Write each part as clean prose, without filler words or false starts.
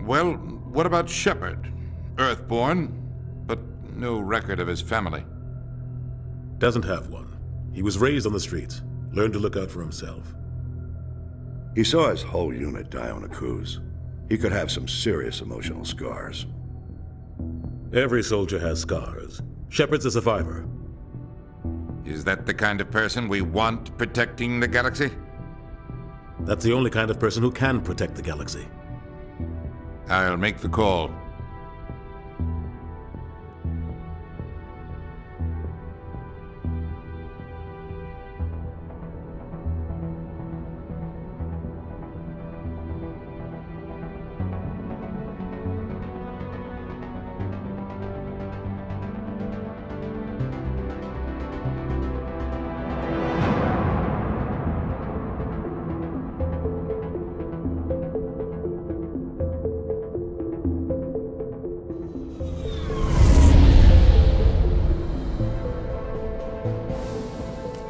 Well, what about Shepard? Earthborn, but no record of his family. Doesn't have one. He was raised on the streets. Learned to look out for himself. He saw his whole unit die on a cruise. He could have some serious emotional scars. Every soldier has scars. Shepard's a survivor. Is that the kind of person we want protecting the galaxy? That's the only kind of person who can protect the galaxy. I'll make the call.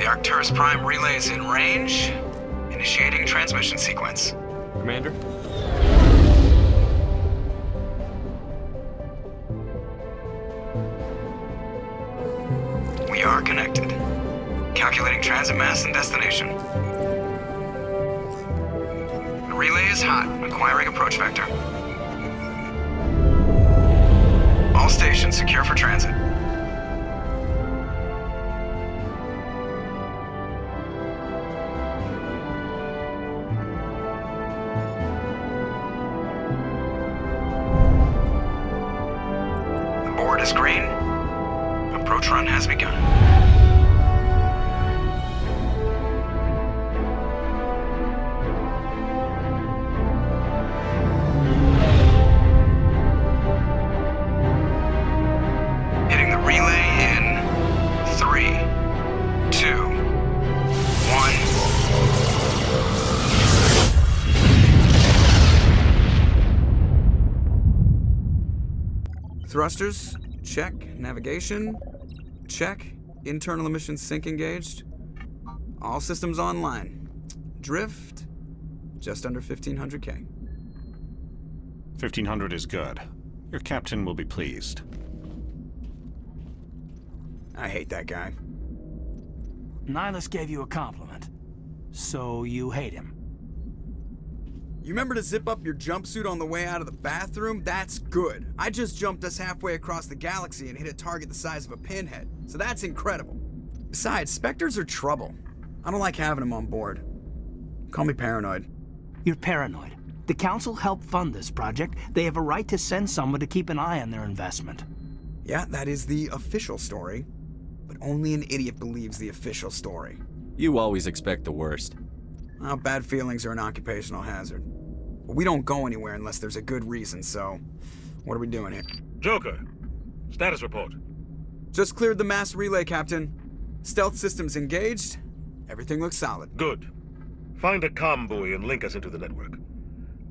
Arcturus Prime relays in range. Initiating transmission sequence. Commander? We are connected. Calculating transit mass and destination. The relay is hot, acquiring approach vector. All stations secure for transit. Is green. Approach run has begun. Hitting the relay in 3, 2, 1. Thrusters. Check. Navigation. Check. Internal emission sync engaged. All systems online. Drift. Just under 1500K. 1500 is good. Your captain will be pleased. I hate that guy. Nihlus gave you a compliment. So you hate him. You remember to zip up your jumpsuit on the way out of the bathroom? That's good. I just jumped us halfway across the galaxy and hit a target the size of a pinhead, so that's incredible. Besides, Spectres are trouble. I don't like having them on board. Call me paranoid. You're paranoid. The Council helped fund this project. They have a right to send someone to keep an eye on their investment. Yeah, that is the official story. But only an idiot believes the official story. You always expect the worst. Well, bad feelings are an occupational hazard. But we don't go anywhere unless there's a good reason, so what are we doing here? Joker, status report. Just cleared the mass relay, Captain. Stealth systems engaged. Everything looks solid. Good. Find a comm buoy and link us into the network.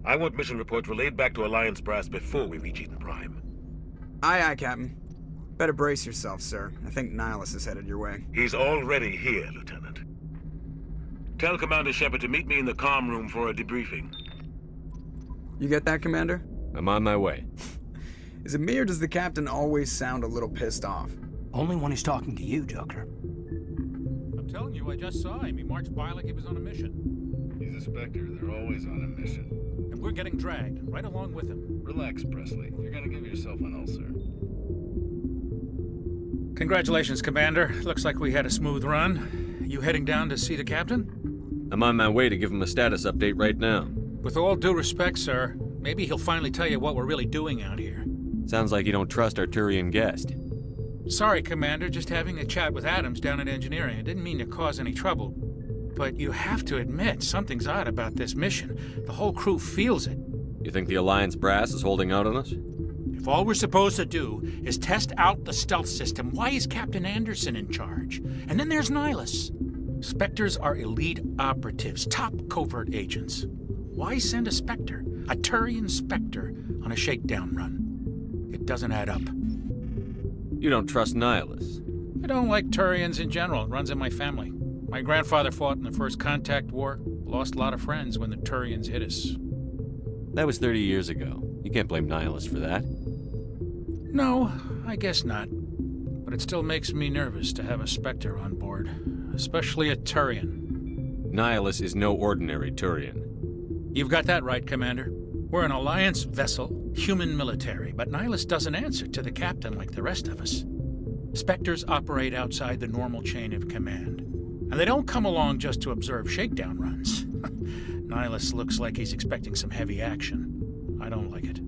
I want mission reports relayed back to Alliance Brass before we reach Eden Prime. Aye, aye, Captain. Better brace yourself, sir. I think Nihlus is headed your way. He's already here, Lieutenant. Tell Commander Shepard to meet me in the comm room for a debriefing. You get that, Commander? I'm on my way. Is it me or does the Captain always sound a little pissed off? Only when he's talking to you, Joker. I'm telling you, I just saw him. He marched by like he was on a mission. He's a Spectre. They're always on a mission. And we're getting dragged, right along with him. Relax, Presley. You're gonna give yourself an ulcer. Congratulations, Commander. Looks like we had a smooth run. You heading down to see the Captain? I'm on my way to give him a status update right now. With all due respect, sir, maybe he'll finally tell you what we're really doing out here. Sounds like you don't trust our Turian guest. Sorry, Commander, just having a chat with Adams down at engineering. I didn't mean to cause any trouble. But you have to admit, something's odd about this mission. The whole crew feels it. You think the Alliance brass is holding out on us? If all we're supposed to do is test out the stealth system, why is Captain Anderson in charge? And then there's Nihlus. Spectres are elite operatives, top covert agents. Why send a Spectre, a Turian Spectre, on a shakedown run? It doesn't add up. You don't trust Nihlus? I don't like Turians in general. It runs in my family. My grandfather fought in the First Contact War, lost a lot of friends when the Turians hit us. That was 30 years ago. You can't blame Nihlus for that. No, I guess not. But it still makes me nervous to have a Spectre on board, especially a Turian. Nihlus is no ordinary Turian. You've got that right, Commander. We're an Alliance vessel, human military, but Nihlus doesn't answer to the captain like the rest of us. Spectres operate outside the normal chain of command, and they don't come along just to observe shakedown runs. Nihlus looks like he's expecting some heavy action. I don't like it.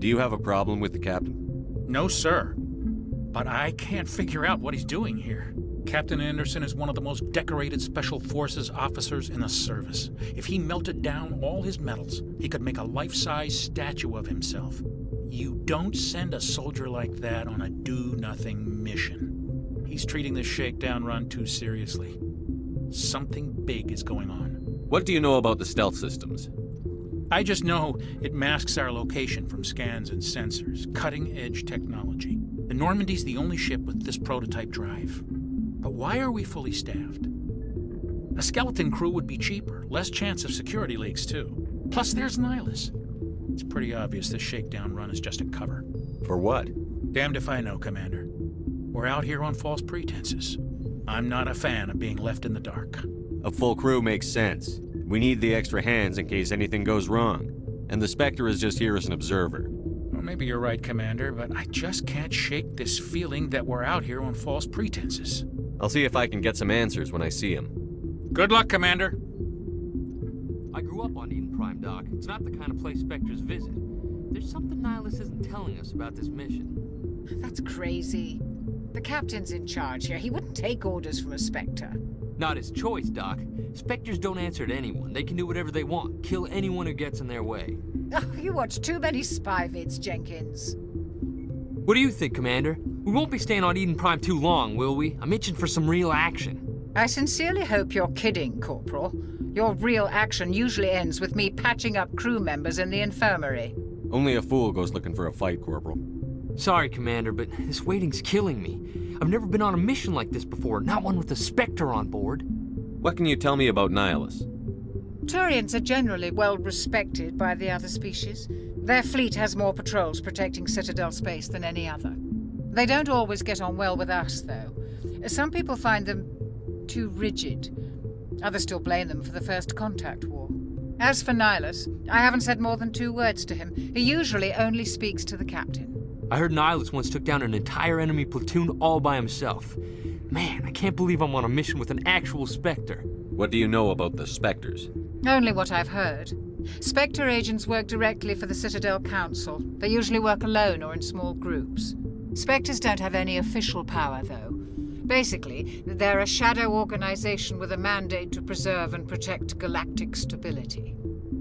Do you have a problem with the captain? No, sir. But I can't figure out what he's doing here. Captain Anderson is one of the most decorated Special Forces officers in the service. If he melted down all his medals, he could make a life-size statue of himself. You don't send a soldier like that on a do-nothing mission. He's treating this shakedown run too seriously. Something big is going on. What do you know about the stealth systems? I just know it masks our location from scans and sensors. Cutting-edge technology. The Normandy's the only ship with this prototype drive. But why are we fully staffed? A skeleton crew would be cheaper, less chance of security leaks too. Plus there's Nihlus. It's pretty obvious this shakedown run is just a cover. For what? Damned if I know, Commander. We're out here on false pretenses. I'm not a fan of being left in the dark. A full crew makes sense. We need the extra hands in case anything goes wrong. And the Spectre is just here as an observer. Well, maybe you're right, Commander, but I just can't shake this feeling that we're out here on false pretenses. I'll see if I can get some answers when I see him. Good luck, Commander. I grew up on Eden Prime, Doc. It's not the kind of place Spectres visit. There's something Nihlus isn't telling us about this mission. That's crazy. The captain's in charge here. He wouldn't take orders from a Spectre. Not his choice, Doc. Spectres don't answer to anyone. They can do whatever they want. Kill anyone who gets in their way. Oh, you watch too many spy vids, Jenkins. What do you think, Commander? We won't be staying on Eden Prime too long, will we? I'm itching for some real action. I sincerely hope you're kidding, Corporal. Your real action usually ends with me patching up crew members in the infirmary. Only a fool goes looking for a fight, Corporal. Sorry, Commander, but this waiting's killing me. I've never been on a mission like this before, not one with a Spectre on board. What can you tell me about Nihlus? Turians are generally well respected by the other species. Their fleet has more patrols protecting Citadel space than any other. They don't always get on well with us, though. Some people find them too rigid. Others still blame them for the First Contact War. As for Nihlus, I haven't said more than 2 words to him. He usually only speaks to the captain. I heard Nihlus once took down an entire enemy platoon all by himself. Man, I can't believe I'm on a mission with an actual Spectre. What do you know about the Spectres? Only what I've heard. Spectre agents work directly for the Citadel Council. They usually work alone or in small groups. Spectres don't have any official power, though. Basically, they're a shadow organization with a mandate to preserve and protect galactic stability.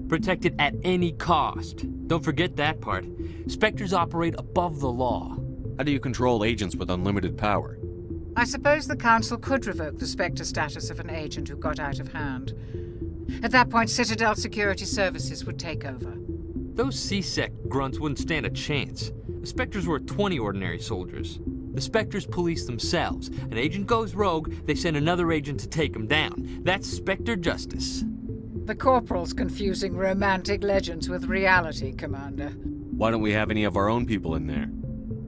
Protect it at any cost. Don't forget that part. Spectres operate above the law. How do you control agents with unlimited power? I suppose the Council could revoke the Spectre status of an agent who got out of hand. At that point, Citadel Security Services would take over. Those C-Sec grunts wouldn't stand a chance. The Spectres were 20 ordinary soldiers. The Spectres police themselves. An agent goes rogue, they send another agent to take him down. That's Spectre justice. The Corporal's confusing romantic legends with reality, Commander. Why don't we have any of our own people in there?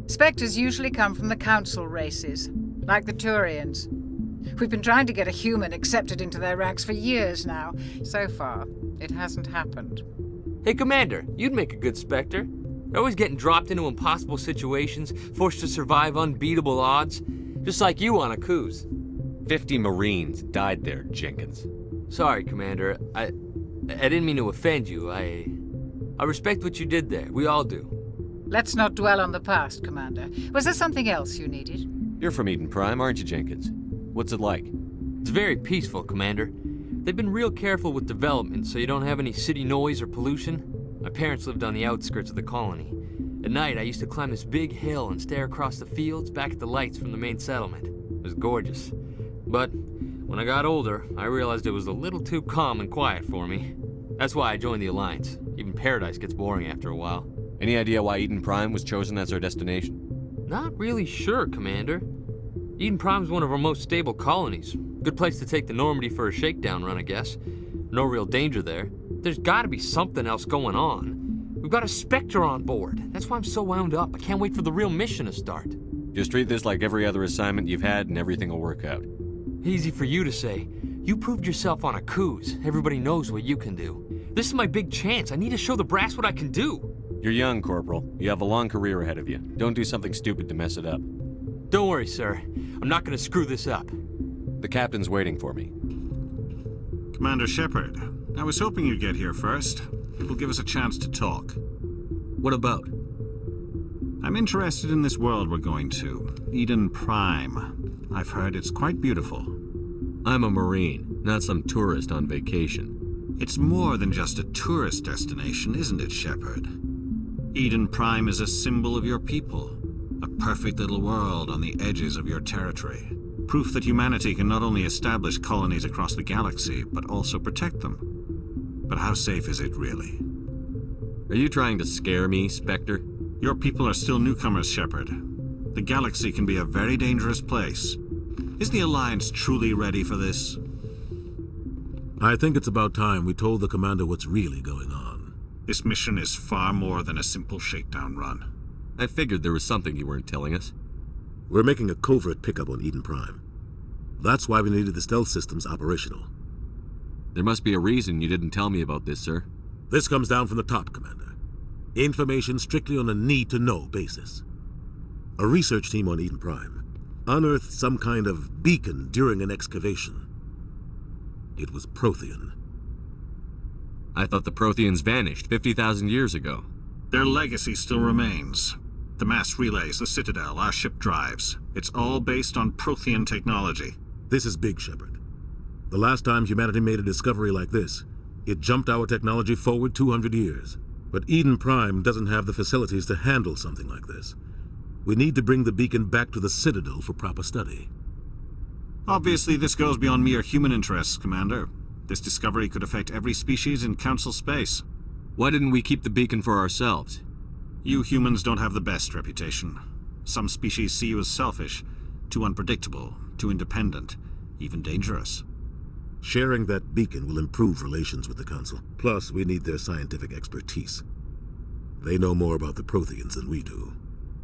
Spectres usually come from the Council races, like the Turians. We've been trying to get a human accepted into their ranks for years now. So far, it hasn't happened. Hey, Commander, you'd make a good Spectre. They're always getting dropped into impossible situations, forced to survive unbeatable odds. Just like you on Akuz. 50 Marines died there, Jenkins. Sorry, Commander. I didn't mean to offend you. I respect what you did there. We all do. Let's not dwell on the past, Commander. Was there something else you needed? You're from Eden Prime, aren't you, Jenkins? What's it like? It's very peaceful, Commander. They've been real careful with development, so you don't have any city noise or pollution. My parents lived on the outskirts of the colony. At night, I used to climb this big hill and stare across the fields back at the lights from the main settlement. It was gorgeous. But when I got older, I realized it was a little too calm and quiet for me. That's why I joined the Alliance. Even Paradise gets boring after a while. Any idea why Eden Prime was chosen as our destination? Not really sure, Commander. Eden Prime's one of our most stable colonies. Good place to take the Normandy for a shakedown run, I guess. No real danger there. There's gotta be something else going on. We've got a Spectre on board. That's why I'm so wound up. I can't wait for the real mission to start. Just treat this like every other assignment you've had and everything will work out. Easy for you to say. You proved yourself on a cruise. Everybody knows what you can do. This is my big chance. I need to show the brass what I can do. You're young, Corporal. You have a long career ahead of you. Don't do something stupid to mess it up. Don't worry, sir. I'm not gonna screw this up. The captain's waiting for me. Commander Shepard, I was hoping you'd get here first. It will give us a chance to talk. What about? I'm interested in this world we're going to, Eden Prime. I've heard it's quite beautiful. I'm a Marine, not some tourist on vacation. It's more than just a tourist destination, isn't it, Shepard? Eden Prime is a symbol of your people, a perfect little world on the edges of your territory. Proof that humanity can not only establish colonies across the galaxy, but also protect them. But how safe is it, really? Are you trying to scare me, Spectre? Your people are still newcomers, Shepard. The galaxy can be a very dangerous place. Is the Alliance truly ready for this? I think it's about time we told the Commander what's really going on. This mission is far more than a simple shakedown run. I figured there was something you weren't telling us. We're making a covert pickup on Eden Prime. That's why we needed the stealth systems operational. There must be a reason you didn't tell me about this, sir. This comes down from the top, Commander. Information strictly on a need-to-know basis. A research team on Eden Prime unearthed some kind of beacon during an excavation. It was Prothean. I thought the Protheans vanished 50,000 years ago. Their legacy still remains. The mass relays, the Citadel, our ship drives. It's all based on Prothean technology. This is big, Shepard. The last time humanity made a discovery like this, it jumped our technology forward 200 years. But Eden Prime doesn't have the facilities to handle something like this. We need to bring the beacon back to the Citadel for proper study. Obviously, this goes beyond mere human interests, Commander. This discovery could affect every species in Council space. Why didn't we keep the beacon for ourselves? You humans don't have the best reputation. Some species see you as selfish, too unpredictable, too independent, even dangerous. Sharing that beacon will improve relations with the Council. Plus, we need their scientific expertise. They know more about the Protheans than we do.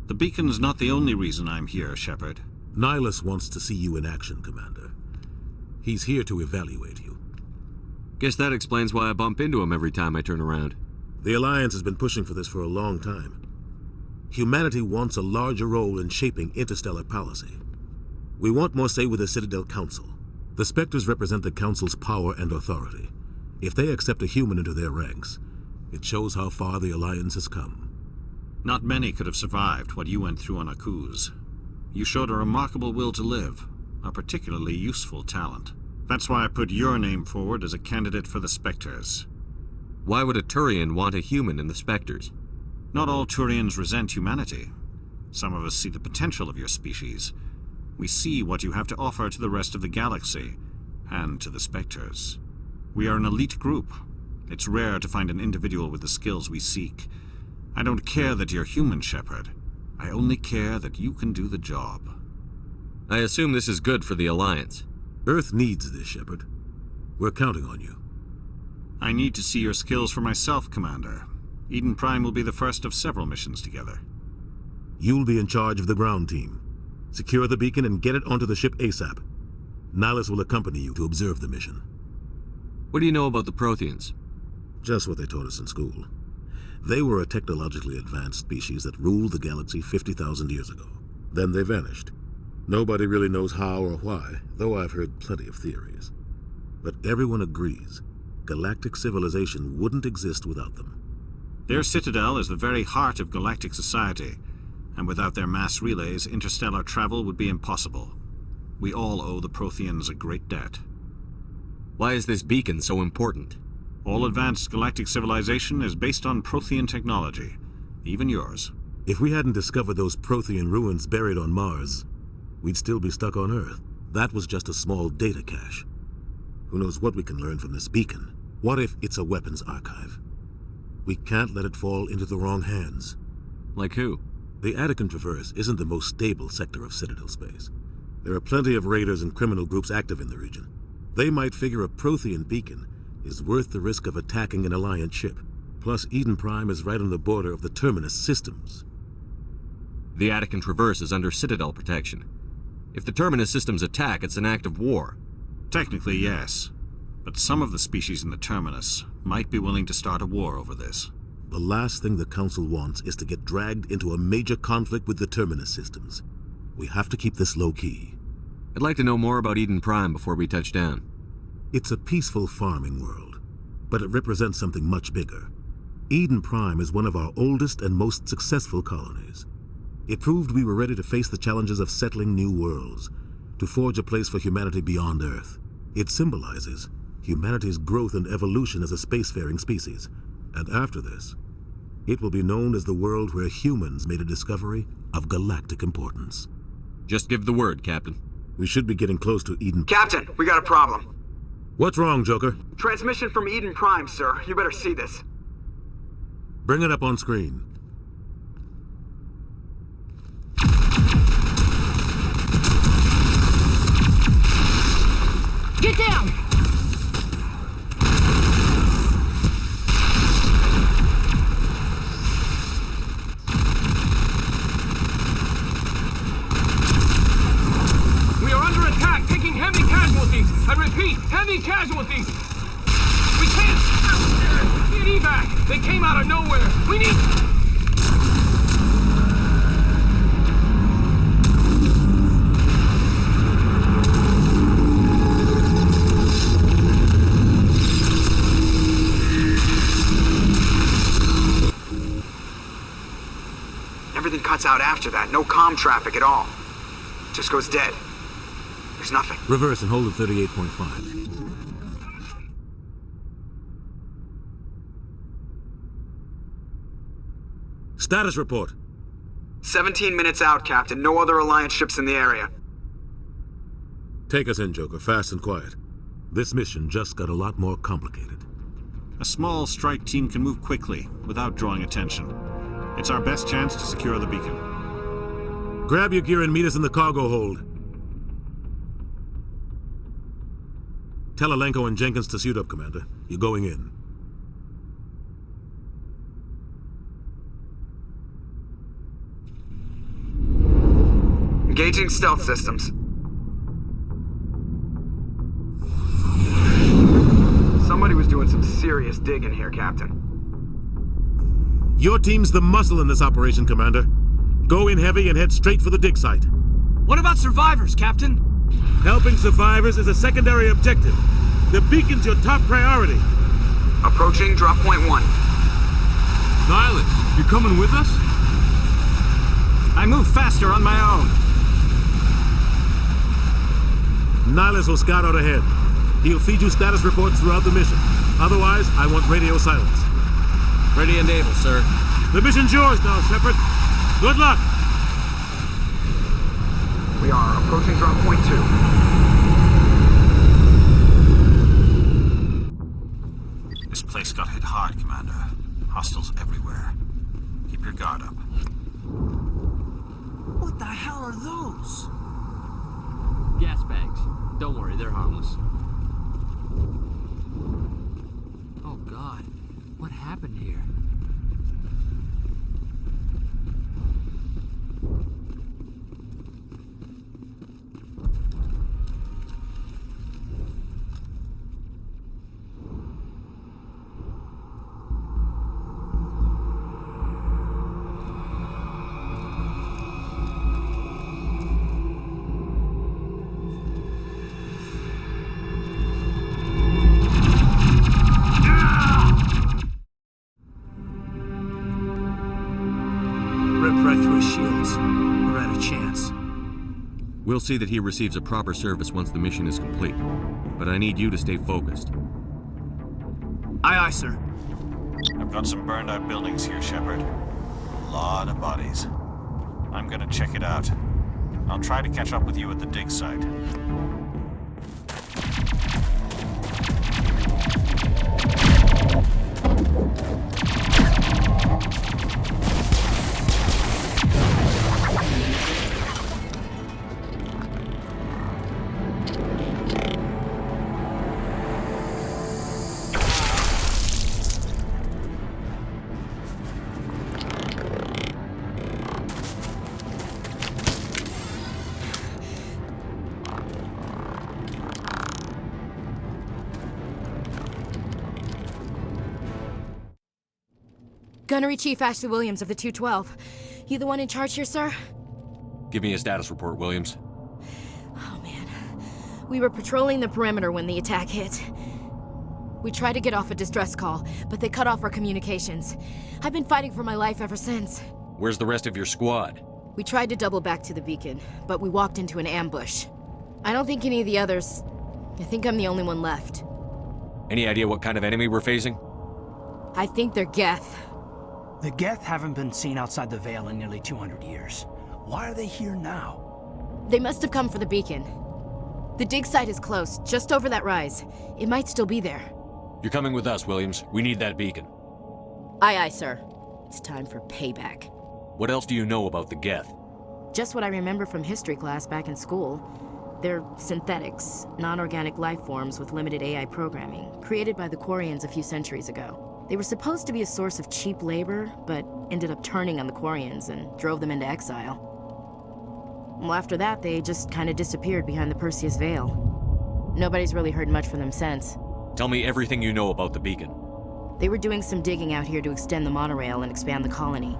The beacon's not the only reason I'm here, Shepard. Nihlus wants to see you in action, Commander. He's here to evaluate you. Guess that explains why I bump into him every time I turn around. The Alliance has been pushing for this for a long time. Humanity wants a larger role in shaping interstellar policy. We want more say with the Citadel Council. The Spectres represent the Council's power and authority. If they accept a human into their ranks, it shows how far the Alliance has come. Not many could have survived what you went through on Akuz. You showed a remarkable will to live, a particularly useful talent. That's why I put your name forward as a candidate for the Spectres. Why would a Turian want a human in the Spectres? Not all Turians resent humanity. Some of us see the potential of your species. We see what you have to offer to the rest of the galaxy, and to the Spectres. We are an elite group. It's rare to find an individual with the skills we seek. I don't care that you're human, Shepard. I only care that you can do the job. I assume this is good for the Alliance. Earth needs this, Shepard. We're counting on you. I need to see your skills for myself, Commander. Eden Prime will be the first of several missions together. You'll be in charge of the ground team. Secure the beacon and get it onto the ship ASAP. Nihlus will accompany you to observe the mission. What do you know about the Protheans? Just what they taught us in school. They were a technologically advanced species that ruled the galaxy 50,000 years ago. Then they vanished. Nobody really knows how or why, though I've heard plenty of theories. But everyone agrees, galactic civilization wouldn't exist without them. Their citadel is the very heart of galactic society, and without their mass relays, interstellar travel would be impossible. We all owe the Protheans a great debt. Why is this beacon so important? All advanced galactic civilization is based on Prothean technology, even yours. If we hadn't discovered those Prothean ruins buried on Mars, we'd still be stuck on Earth. That was just a small data cache. Who knows what we can learn from this beacon? What if it's a weapons archive? We can't let it fall into the wrong hands. Like who? The Attican Traverse isn't the most stable sector of Citadel space. There are plenty of raiders and criminal groups active in the region. They might figure a Prothean beacon is worth the risk of attacking an Alliance ship. Plus, Eden Prime is right on the border of the Terminus systems. The Attican Traverse is under Citadel protection. If the Terminus systems attack, it's an act of war. Technically, yes. But some of the species in the Terminus might be willing to start a war over this. The last thing the Council wants is to get dragged into a major conflict with the Terminus systems. We have to keep this low-key. I'd like to know more about Eden Prime before we touch down. It's a peaceful farming world, but it represents something much bigger. Eden Prime is one of our oldest and most successful colonies. It proved we were ready to face the challenges of settling new worlds, to forge a place for humanity beyond Earth. It symbolizes humanity's growth and evolution as a spacefaring species. And after this, it will be known as the world where humans made a discovery of galactic importance. Just give the word, Captain. We should be getting close to Eden. Captain, we got a problem. What's wrong, Joker? Transmission from Eden Prime, sir. You better see this. Bring it up on screen. Get down! We are under attack, taking heavy casualties. I repeat, heavy casualties. We can't get evac. They came out of nowhere. We need... Everything cuts out after that. No comm traffic at all. Just goes dead. There's nothing. Reverse and hold at 38.5. Status report. 17 minutes out, Captain. No other Alliance ships in the area. Take us in, Joker, fast and quiet. This mission just got a lot more complicated. A small strike team can move quickly, without drawing attention. It's our best chance to secure the beacon. Grab your gear and meet us in the cargo hold. Tell Alenko and Jenkins to suit up, Commander. You're going in. Engaging stealth systems. Somebody was doing some serious digging here, Captain. Your team's the muscle in this operation, Commander. Go in heavy and head straight for the dig site. What about survivors, Captain? Helping survivors is a secondary objective. The beacon's your top priority. Approaching drop point 1. Nihlus, you coming with us? I move faster on my own. Nihlus will scout out ahead. He'll feed you status reports throughout the mission. Otherwise, I want radio silence. Ready and able, sir. The mission's yours now, Shepard. Good luck! We are approaching drop point 2. This place got hit hard, Commander. Hostiles everywhere. Keep your guard up. What the hell are those? Gas bags. Don't worry, they're harmless. Oh God, what happened here? We'll see that he receives a proper service once the mission is complete. But I need you to stay focused. Aye, aye, sir. I've got some burned out buildings here, Shepard. A lot of bodies. I'm gonna check it out. I'll try to catch up with you at the dig site. Gunnery Chief Ashley Williams of the 212. You the one in charge here, sir? Give me a status report, Williams. Oh, man. We were patrolling the perimeter when the attack hit. We tried to get off a distress call, but they cut off our communications. I've been fighting for my life ever since. Where's the rest of your squad? We tried to double back to the beacon, but we walked into an ambush. I don't think any of the others... I think I'm the only one left. Any idea what kind of enemy we're facing? I think they're Geth. The Geth haven't been seen outside the Veil in nearly 200 years. Why are they here now? They must have come for the beacon. The dig site is close, just over that rise. It might still be there. You're coming with us, Williams. We need that beacon. Aye, aye, sir. It's time for payback. What else do you know about the Geth? Just what I remember from history class back in school. They're synthetics, non-organic life forms with limited AI programming, created by the Quarians a few centuries ago. They were supposed to be a source of cheap labor, but ended up turning on the Quarians and drove them into exile. Well, after that, they just kind of disappeared behind the Perseus Veil. Nobody's really heard much from them since. Tell me everything you know about the beacon. They were doing some digging out here to extend the monorail and expand the colony.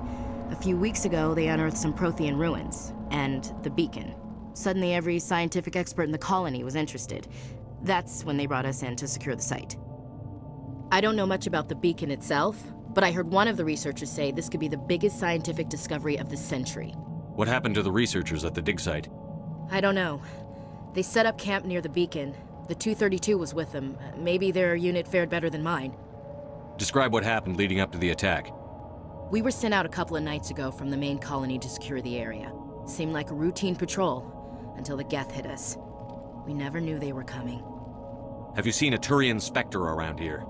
A few weeks ago, they unearthed some Prothean ruins, and the beacon. Suddenly, every scientific expert in the colony was interested. That's when they brought us in to secure the site. I don't know much about the beacon itself, but I heard one of the researchers say this could be the biggest scientific discovery of the century. What happened to the researchers at the dig site? I don't know. They set up camp near the beacon. The 232 was with them. Maybe their unit fared better than mine. Describe what happened leading up to the attack. We were sent out a couple of nights ago from the main colony to secure the area. Seemed like a routine patrol, until the Geth hit us. We never knew they were coming. Have you seen a Turian Spectre around here?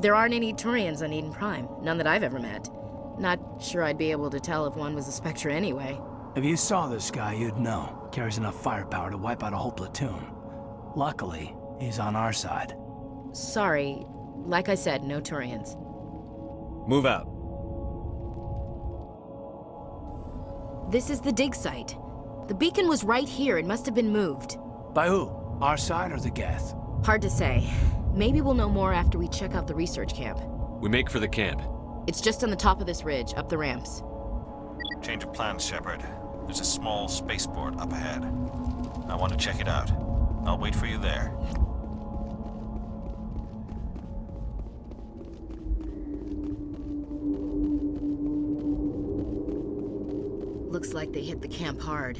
There aren't any Turians on Eden Prime, none that I've ever met. Not sure I'd be able to tell if one was a Spectre anyway. If you saw this guy, you'd know. Carries enough firepower to wipe out a whole platoon. Luckily, he's on our side. Sorry. Like I said, no Turians. Move out. This is the dig site. The beacon was right here. It must have been moved. By who? Our side or the Geth? Hard to say. Maybe we'll know more after we check out the research camp. We make for the camp. It's just on the top of this ridge, up the ramps. Change of plans, Shepard. There's a small spaceport up ahead. I want to check it out. I'll wait for you there. Looks like they hit the camp hard.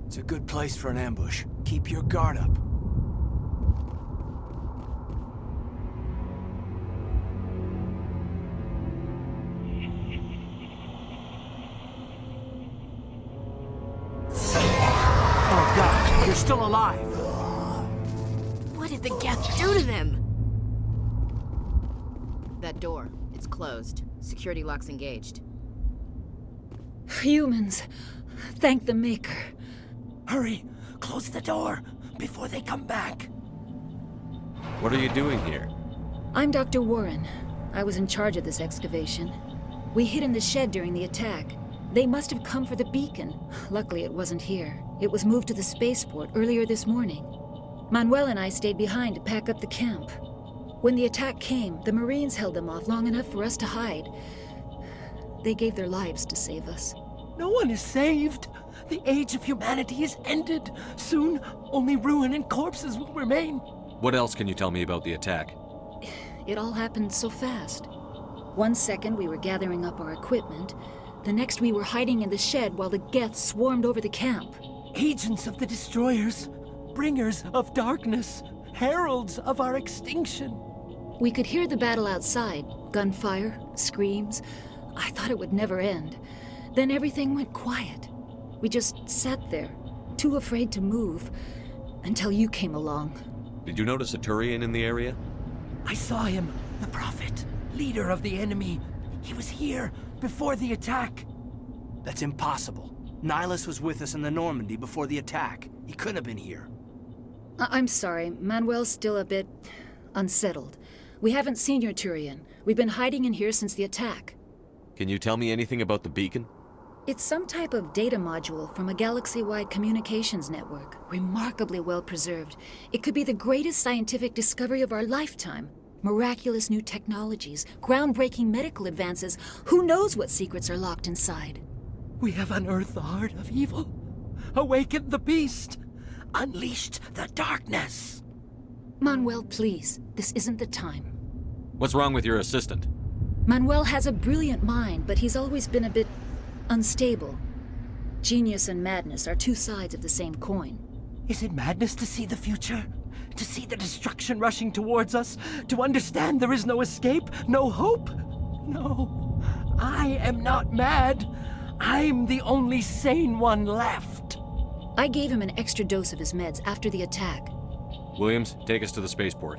It's a good place for an ambush. Keep your guard up. Oh God, you're still alive! What did the Geth do to them? That door, it's closed. Security lock's engaged. Humans, thank the Maker. Hurry, close the door before they come back. What are you doing here? I'm Dr. Warren. I was in charge of this excavation. We hid in the shed during the attack. They must have come for the beacon. Luckily, it wasn't here. It was moved to the spaceport earlier this morning. Manuel and I stayed behind to pack up the camp. When the attack came, the Marines held them off long enough for us to hide. They gave their lives to save us. No one is saved. The age of humanity is ended. Soon, only ruin and corpses will remain. What else can you tell me about the attack? It all happened so fast. 1 second we were gathering up our equipment. The next we were hiding in the shed while the Geth swarmed over the camp. Agents of the Destroyers, bringers of darkness, heralds of our extinction. We could hear the battle outside. Gunfire, screams. I thought it would never end. Then everything went quiet. We just sat there, too afraid to move, until you came along. Did you notice a Turian in the area? I saw him, the Prophet, leader of the enemy. He was here before the attack. That's impossible. Nihlus was with us in the Normandy before the attack. He couldn't have been here. I'm sorry, Manuel's still a bit unsettled. We haven't seen your Turian. We've been hiding in here since the attack. Can you tell me anything about the beacon? It's some type of data module from a galaxy-wide communications network, remarkably well preserved. It could be the greatest scientific discovery of our lifetime. Miraculous new technologies, groundbreaking medical advances. Who knows what secrets are locked inside? We have unearthed the heart of evil, awakened the beast, unleashed the darkness. Manuel, please. This isn't the time. What's wrong with your assistant? Manuel has a brilliant mind, but he's always been a bit unstable. Genius and madness are two sides of the same coin. Is it madness to see the future? To see the destruction rushing towards us? To understand there is no escape? No hope? No. I am not mad. I'm the only sane one left. I gave him an extra dose of his meds after the attack. Williams, take us to the spaceport.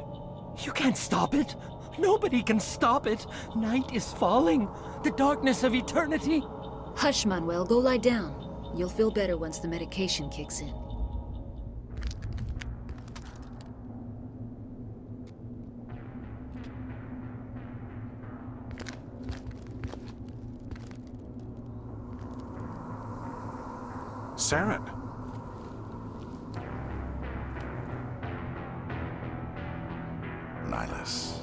You can't stop it. Nobody can stop it. Night is falling. The darkness of eternity. Hush, Manuel. Go lie down. You'll feel better once the medication kicks in. Saren. Nihlus.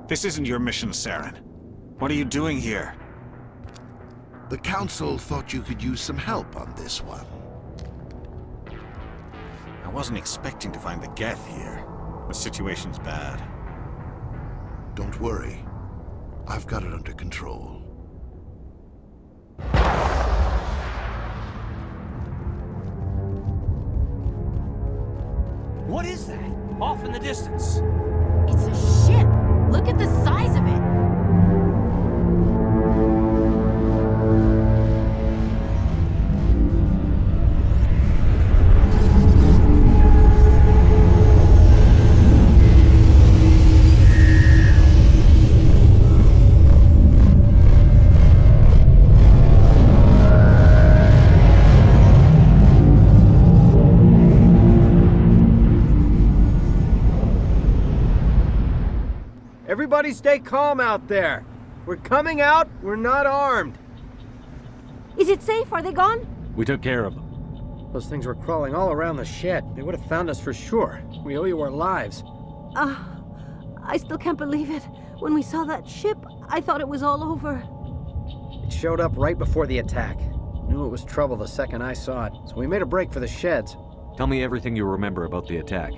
This isn't your mission, Saren. What are you doing here? The Council thought you could use some help on this one. I wasn't expecting to find the Geth here. The situation's bad. Don't worry. I've got it under control. What is that? Off in the distance. It's a ship! Look at the size of it! Everybody stay calm out there. We're coming out, we're not armed. Is it safe? Are they gone? We took care of them. Those things were crawling all around the shed. They would have found us for sure. We owe you our lives. I still can't believe it. When we saw that ship, I thought it was all over. It showed up right before the attack. Knew it was trouble the second I saw it, so we made a break for the sheds. Tell me everything you remember about the attack.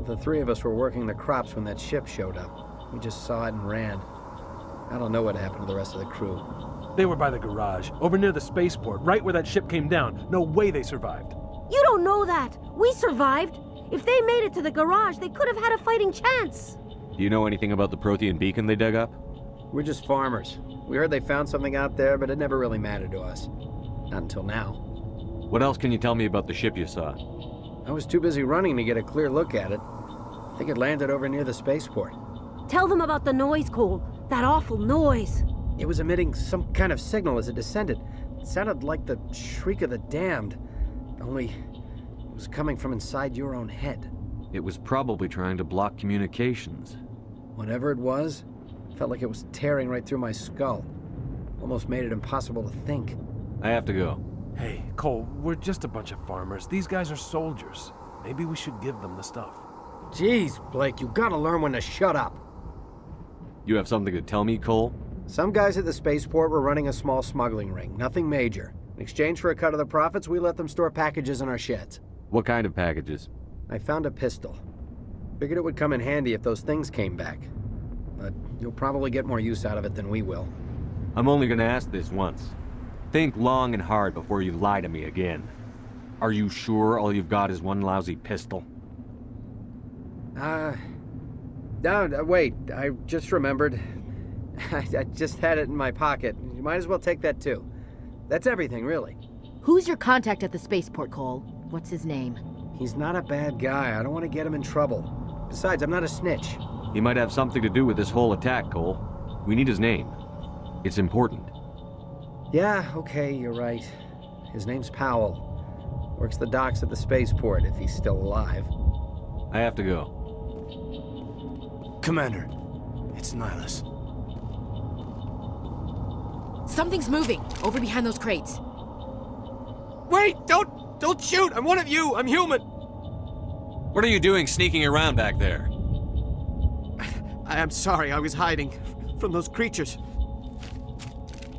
The three of us were working the crops when that ship showed up. We just saw it and ran. I don't know what happened to the rest of the crew. They were by the garage, over near the spaceport, right where that ship came down. No way they survived. You don't know that. We survived. If they made it to the garage, they could have had a fighting chance. Do you know anything about the Prothean Beacon they dug up? We're just farmers. We heard they found something out there, but it never really mattered to us. Not until now. What else can you tell me about the ship you saw? I was too busy running to get a clear look at it. I think it landed over near the spaceport. Tell them about the noise, Cole. That awful noise. It was emitting some kind of signal as it descended. It sounded like the shriek of the damned. Only it was coming from inside your own head. It was probably trying to block communications. Whatever it was, it felt like it was tearing right through my skull. Almost made it impossible to think. I have to go. Hey, Cole, we're just a bunch of farmers. These guys are soldiers. Maybe we should give them the stuff. Jeez, Blake, you gotta learn when to shut up. You have something to tell me, Cole? Some guys at the spaceport were running a small smuggling ring. Nothing major. In exchange for a cut of the profits, we let them store packages in our sheds. What kind of packages? I found a pistol. Figured it would come in handy if those things came back. But you'll probably get more use out of it than we will. I'm only gonna ask this once. Think long and hard before you lie to me again. Are you sure all you've got is one lousy pistol? No, wait, I just remembered. I just had it in my pocket. You might as well take that too. That's everything, really. Who's your contact at the spaceport, Cole? What's his name? He's not a bad guy. I don't want to get him in trouble. Besides, I'm not a snitch. He might have something to do with this whole attack, Cole. We need his name. It's important. Yeah, okay, you're right. His name's Powell. Works the docks at the spaceport, if he's still alive. I have to go. Commander, it's Nihlus. Something's moving, over behind those crates. Wait! Don't shoot! I'm one of you! I'm human! What are you doing sneaking around back there? I'm sorry, I was hiding from those creatures.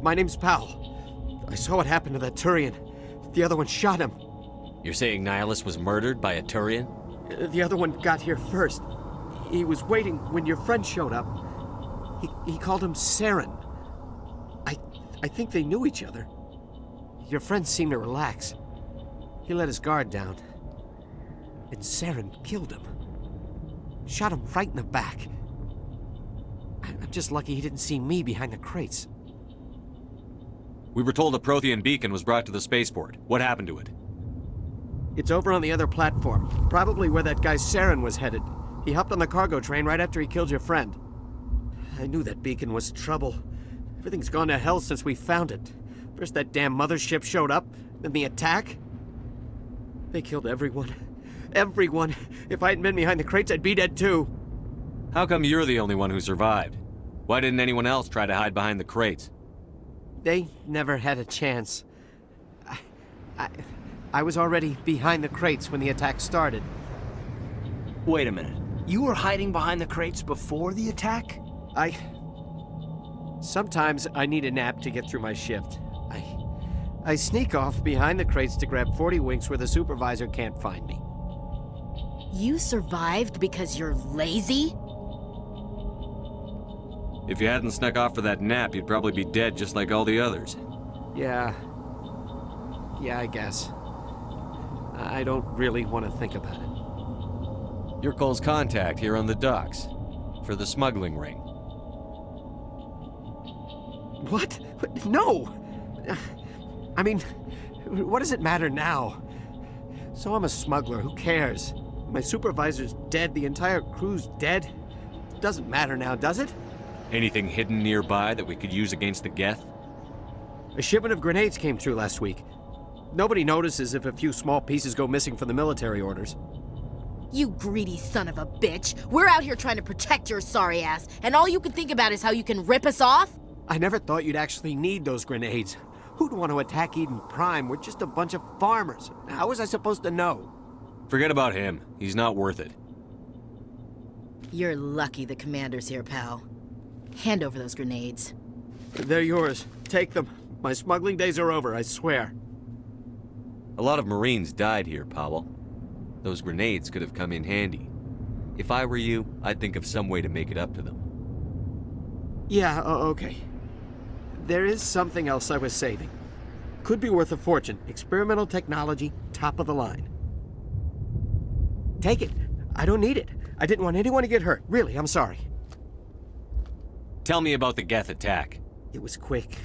My name's Powell. I saw what happened to that Turian. The other one shot him. You're saying Nihlus was murdered by a Turian? The other one got here first. He was waiting when your friend showed up. He called him Saren. I think they knew each other. Your friend seemed to relax. He let his guard down. And Saren killed him. Shot him right in the back. I'm just lucky he didn't see me behind the crates. We were told a Prothean Beacon was brought to the spaceport. What happened to it? It's over on the other platform. Probably where that guy Saren was headed. He hopped on the cargo train right after he killed your friend. I knew that beacon was trouble. Everything's gone to hell since we found it. First that damn mothership showed up, then the attack. They killed everyone. Everyone. If I hadn't been behind the crates, I'd be dead too. How come you're the only one who survived? Why didn't anyone else try to hide behind the crates? They never had a chance. I was already behind the crates when the attack started. Wait a minute. You were hiding behind the crates before the attack? Sometimes I need a nap to get through my shift. I sneak off behind the crates to grab 40 winks where the supervisor can't find me. You survived because you're lazy? If you hadn't snuck off for that nap, you'd probably be dead just like all the others. Yeah, I guess. I don't really want to think about it. You're Cole's contact here on the docks for the Smuggling Ring. What? No! I mean, what does it matter now? So I'm a smuggler, who cares? My supervisor's dead, the entire crew's dead. Doesn't matter now, does it? Anything hidden nearby that we could use against the Geth? A shipment of grenades came through last week. Nobody notices if a few small pieces go missing from the military orders. You greedy son of a bitch. We're out here trying to protect your sorry ass, and all you can think about is how you can rip us off? I never thought you'd actually need those grenades. Who'd want to attack Eden Prime? We're just a bunch of farmers. How was I supposed to know? Forget about him. He's not worth it. You're lucky the commander's here, pal. Hand over those grenades. They're yours. Take them. My smuggling days are over, I swear. A lot of Marines died here, Powell. Those grenades could have come in handy. If I were you, I'd think of some way to make it up to them. Yeah, okay. There is something else I was saving. Could be worth a fortune. Experimental technology, top of the line. Take it. I don't need it. I didn't want anyone to get hurt. Really, I'm sorry. Tell me about the Geth attack. It was quick.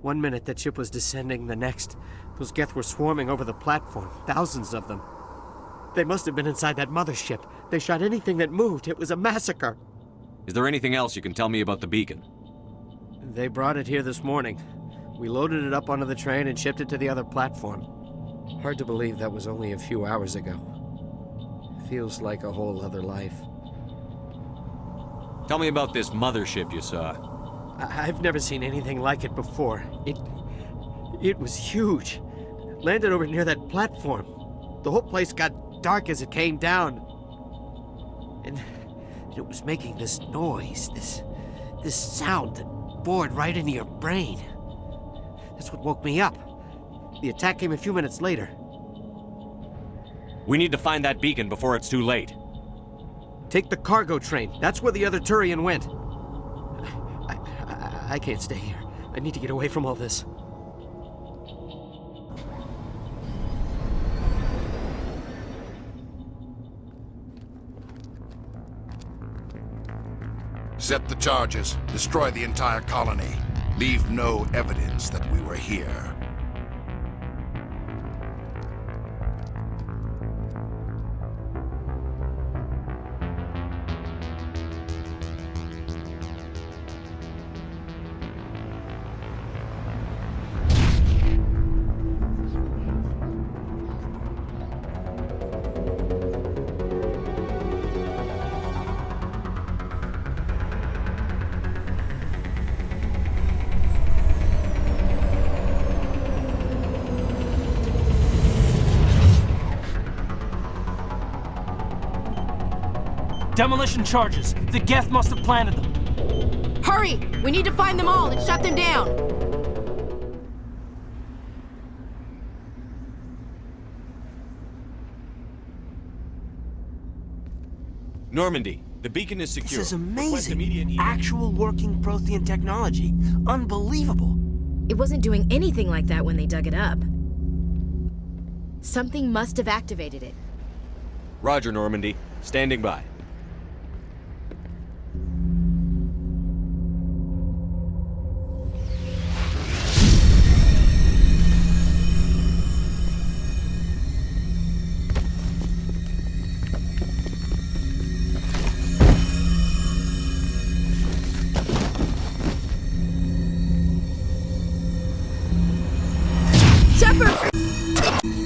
1 minute that ship was descending, the next, those Geth were swarming over the platform. Thousands of them. They must have been inside that mothership. They shot anything that moved. It was a massacre. Is there anything else you can tell me about the beacon? They brought it here this morning. We loaded it up onto the train and shipped it to the other platform. Hard to believe that was only a few hours ago. Feels like a whole other life. Tell me about this mothership you saw. I've never seen anything like it before. It was huge. Landed over near that platform. The whole place got dark as it came down. And it was making this noise, this sound that bored right into your brain. That's what woke me up. The attack came a few minutes later. We need to find that beacon before it's too late. Take the cargo train. That's where the other Turian went. I can't stay here. I need to get away from all this. Set the charges. Destroy the entire colony. Leave no evidence that we were here. Demolition charges. The Geth must have planted them. Hurry! We need to find them all and shut them down! Normandy, the beacon is secure. This is amazing. Actual working Prothean technology. Unbelievable. It wasn't doing anything like that when they dug it up. Something must have activated it. Roger, Normandy. Standing by.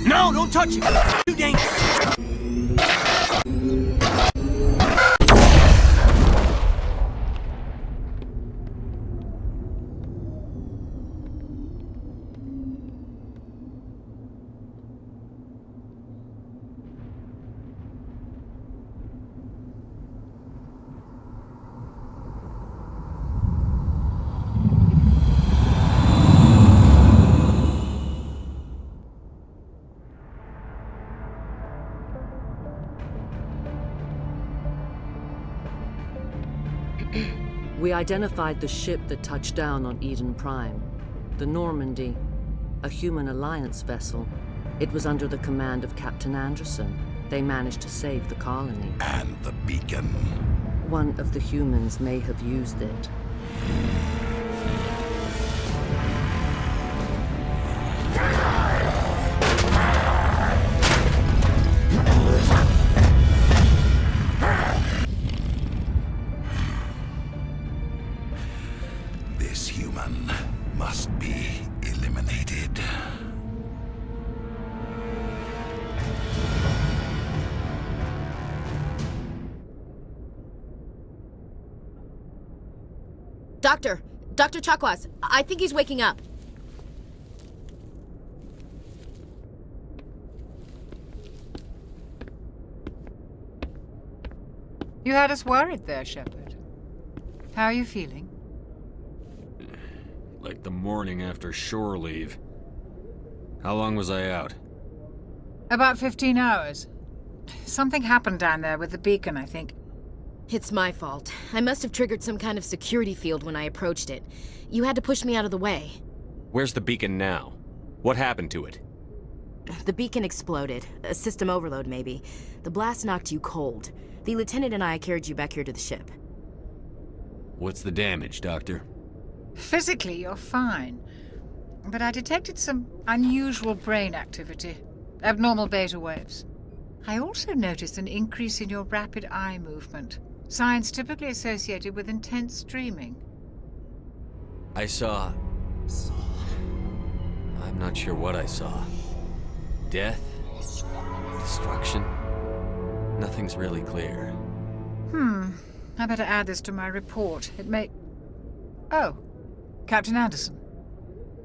No, don't touch it! Too dangerous! We identified the ship that touched down on Eden Prime. The Normandy, a human alliance vessel. It was under the command of Captain Anderson. They managed to save the colony. And the beacon. One of the humans may have used it. This human must be eliminated. Dr. Chakwas, I think he's waking up. You had us worried there, Shepard. How are you feeling? Like the morning after shore leave. How long was I out? About 15 hours. Something happened down there with the beacon, I think. It's my fault. I must have triggered some kind of security field when I approached it. You had to push me out of the way. Where's the beacon now? What happened to it? The beacon exploded. A system overload, maybe. The blast knocked you cold. The lieutenant and I carried you back here to the ship. What's the damage, Doctor? Physically, you're fine. But I detected some unusual brain activity. Abnormal beta waves. I also noticed an increase in your rapid eye movement. Signs typically associated with intense dreaming. I saw... I'm not sure what I saw. Death? Destruction? Nothing's really clear. I better add this to my report. It may... Oh, Captain Anderson.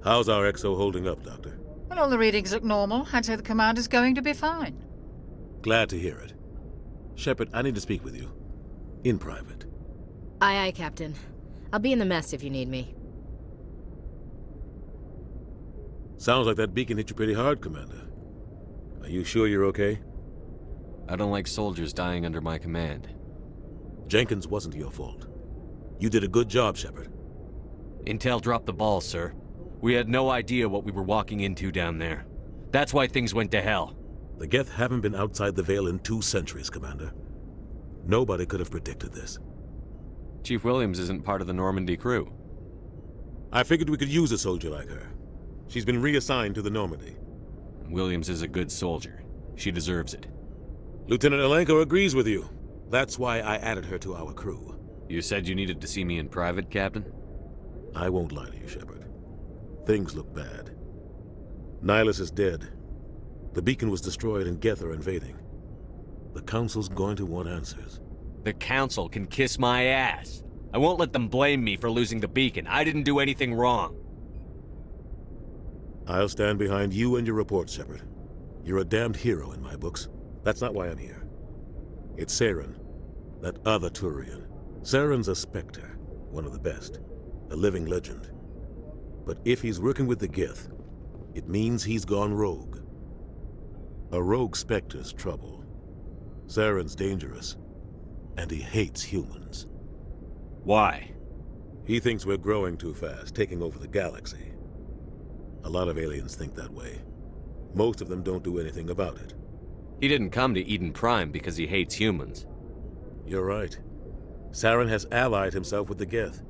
How's our XO holding up, Doctor? Well, all the readings look normal. I'd say the commander's going to be fine. Glad to hear it. Shepard, I need to speak with you. In private. Aye, aye, Captain. I'll be in the mess if you need me. Sounds like that beacon hit you pretty hard, Commander. Are you sure you're okay? I don't like soldiers dying under my command. Jenkins wasn't your fault. You did a good job, Shepard. Intel dropped the ball, sir. We had no idea what we were walking into down there. That's why things went to hell. The Geth haven't been outside the Veil in 2 centuries, Commander. Nobody could have predicted this. Chief Williams isn't part of the Normandy crew. I figured we could use a soldier like her. She's been reassigned to the Normandy. Williams is a good soldier. She deserves it. Lieutenant Alenko agrees with you. That's why I added her to our crew. You said you needed to see me in private, Captain? I won't lie to you, Shepard. Things look bad. Nihlus is dead. The beacon was destroyed and Geth are invading. The Council's going to want answers. The Council can kiss my ass. I won't let them blame me for losing the beacon. I didn't do anything wrong. I'll stand behind you and your report, Shepard. You're a damned hero in my books. That's not why I'm here. It's Saren. That other Turian. Saren's a Spectre, one of the best. A living legend. But if he's working with the Geth, it means he's gone rogue. A rogue Spectre's trouble. Saren's dangerous, and he hates humans. Why? He thinks we're growing too fast, taking over the galaxy. A lot of aliens think that way. Most of them don't do anything about it. He didn't come to Eden Prime because he hates humans. You're right. Saren has allied himself with the Geth.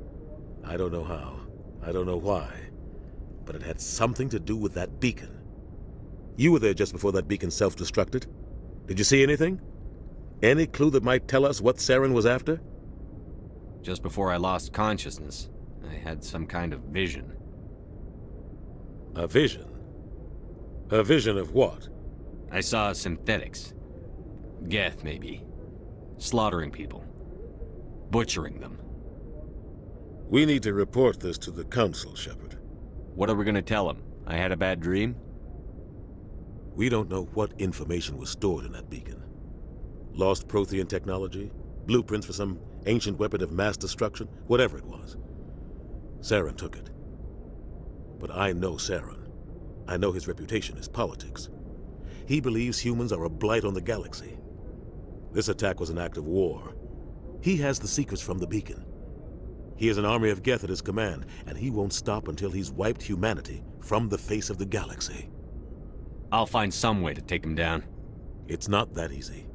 I don't know how. I don't know why. But it had something to do with that beacon. You were there just before that beacon self-destructed. Did you see anything? Any clue that might tell us what Saren was after? Just before I lost consciousness, I had some kind of vision. A vision? A vision of what? I saw synthetics. Geth, maybe. Slaughtering people. Butchering them. We need to report this to the Council, Shepard. What are we gonna tell them? I had a bad dream? We don't know what information was stored in that beacon. Lost Prothean technology? Blueprints for some ancient weapon of mass destruction? Whatever it was. Saren took it. But I know Saren. I know his reputation is politics. He believes humans are a blight on the galaxy. This attack was an act of war. He has the secrets from the beacon. He has an army of Geth at his command, and he won't stop until he's wiped humanity from the face of the galaxy. I'll find some way to take him down. It's not that easy.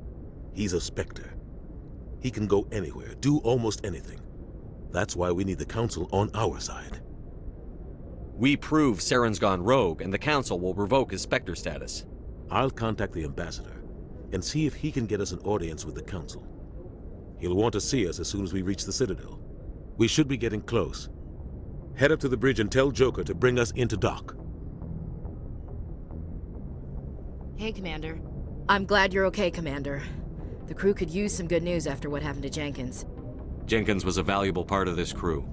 He's a Spectre. He can go anywhere, do almost anything. That's why we need the Council on our side. We prove Saren's gone rogue, and the Council will revoke his Spectre status. I'll contact the Ambassador and see if he can get us an audience with the Council. He'll want to see us as soon as we reach the Citadel. We should be getting close. Head up to the bridge and tell Joker to bring us into dock. Hey, Commander. I'm glad you're okay, Commander. The crew could use some good news after what happened to Jenkins. Jenkins was a valuable part of this crew.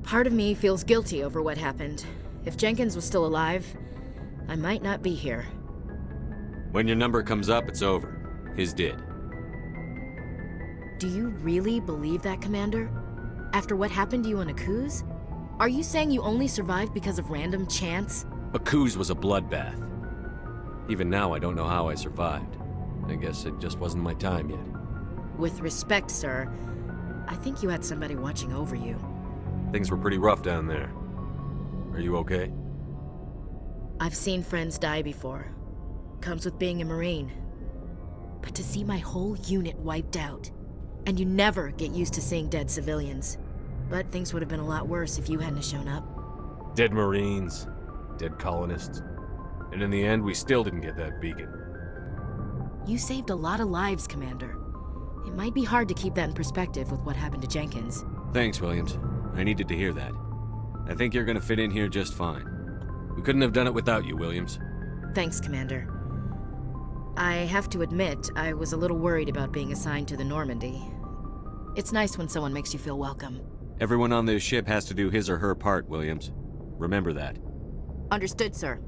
Part of me feels guilty over what happened. If Jenkins was still alive, I might not be here. When your number comes up, it's over. His did. Do you really believe that, Commander? After what happened to you on Akuz? Are you saying you only survived because of random chance? Akuz was a bloodbath. Even now, I don't know how I survived. I guess it just wasn't my time yet. With respect, sir, I think you had somebody watching over you. Things were pretty rough down there. Are you okay? I've seen friends die before. Comes with being a Marine. But to see my whole unit wiped out, and you never get used to seeing dead civilians. But things would have been a lot worse if you hadn't shown up. Dead Marines, dead colonists. And in the end, we still didn't get that beacon. You saved a lot of lives, Commander. It might be hard to keep that in perspective with what happened to Jenkins. Thanks, Williams. I needed to hear that. I think you're gonna fit in here just fine. We couldn't have done it without you, Williams. Thanks, Commander. I have to admit, I was a little worried about being assigned to the Normandy. It's nice when someone makes you feel welcome. Everyone on this ship has to do his or her part, Williams. Remember that. Understood, sir.